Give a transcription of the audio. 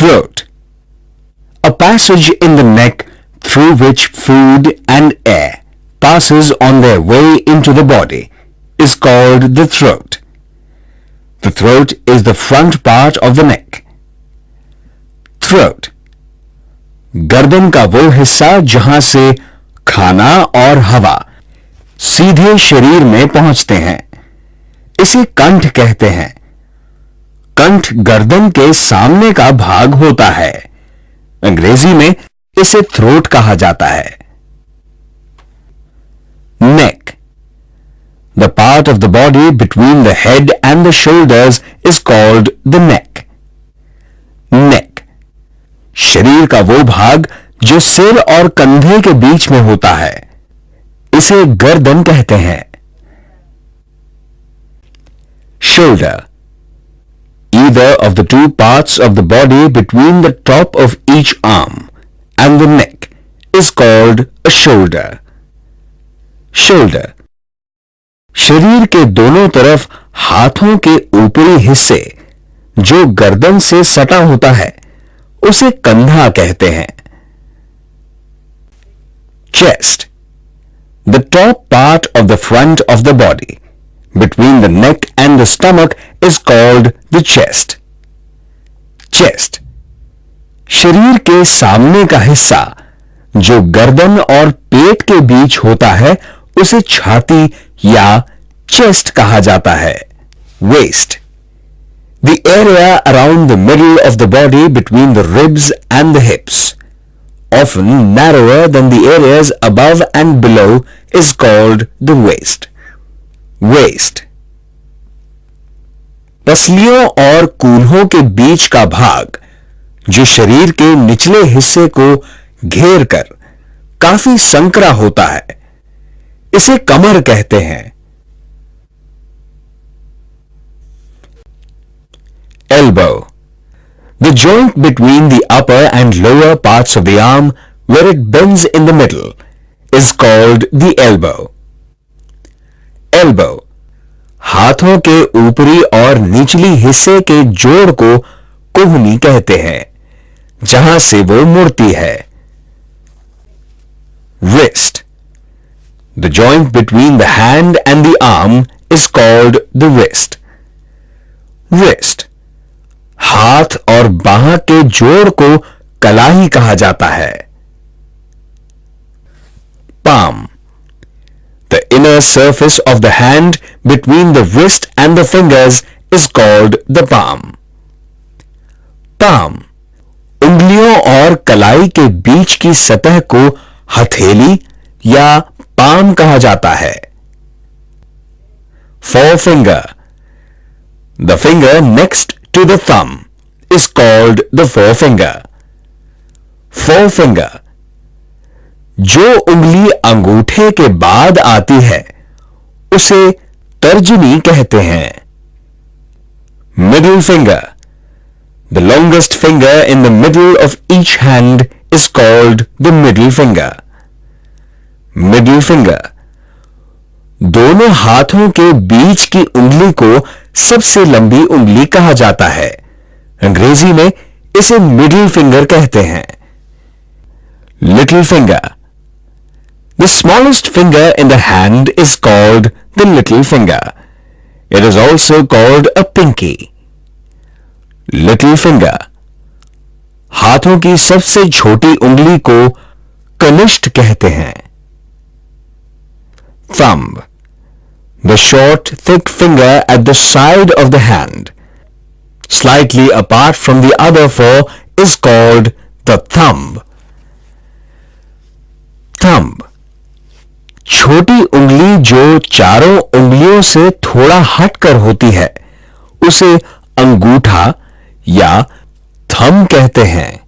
Throat. A passage in the neck through which food and air passes on their way into the body is called the throat. The throat is the front part of the neck. Throat. गर्दन का वो हिस्सा जहां से खाना और हवा सीधे शरीर में पहुंचते हैं, इसे कंठ कहते हैं. कंठ गर्दन के सामने का भाग होता है. अंग्रेजी में इसे थ्रोट कहा जाता है. Neck. The part of the body between the head and the shoulders is called the neck. Neck. शरीर का वो भाग जो सिर और कंधे के बीच में होता है, इसे गर्दन कहते हैं. Shoulder. Either of the two parts of the body between the top of each arm and the neck is called a shoulder. Shoulder. शरीर के दोनों तरफ हाथों के ऊपरी हिस्से जो गर्दन से सटा होता है, उसे कंधा कहते हैं. Chest. The top part of the front of the body between the neck and the stomach is called the chest. Chest. शरीर के सामने का हिस्सा जो गर्दन और पेट के बीच होता है, उसे छाती या चेस्ट कहा जाता है. Waist. The area around the middle of the body between the ribs and the hips, often narrower than the areas above and below, is called the waist. Waist. पसलियों और कूल्हों के बीच का भाग जो शरीर के निचले हिस्से को घेर कर काफी संकरा होता है, इसे कमर कहते हैं. Elbow. The joint between the upper and lower parts of the arm where it bends in the middle is called the elbow. Elbow. हाथों के ऊपरी और निचली हिस्से के जोड़ को कोहनी कहते हैं, जहां से वो मुड़ती है. Wrist. The joint between the hand and the arm is called the wrist. Wrist. हाथ और बांह के जोड़ को कलाई कहा जाता है. Palm. The inner surface of the hand between the wrist and the fingers is called the palm. Palm. उंगलियों और कलाई के बीच की सतह को हथेली या पाम कहा जाता है. Forefinger. The finger next to the thumb is called the forefinger. Forefinger. जो उंगली अंगूठे के बाद आती है, उसे तर्जनी कहते हैं. Middle finger. The longest finger in the middle of each hand is called the middle finger. Middle finger. दोनों हाथों के बीच की उंगली को सबसे लंबी उंगली कहा जाता है. अंग्रेजी में इसे मिडिल फिंगर कहते हैं. Little finger. The smallest finger in the hand is called the little finger. It is also called a pinky. Little finger. हाथों की सबसे छोटी उंगली को कनिष्ठ कहते हैं. Thumb. The short, thick finger at the side of the hand, slightly apart from the other four, is called the thumb. Thumb. छोटी उंगली जो चारों उंगलियों से थोड़ा हटकर होती है, उसे अंगूठा या थंब कहते हैं.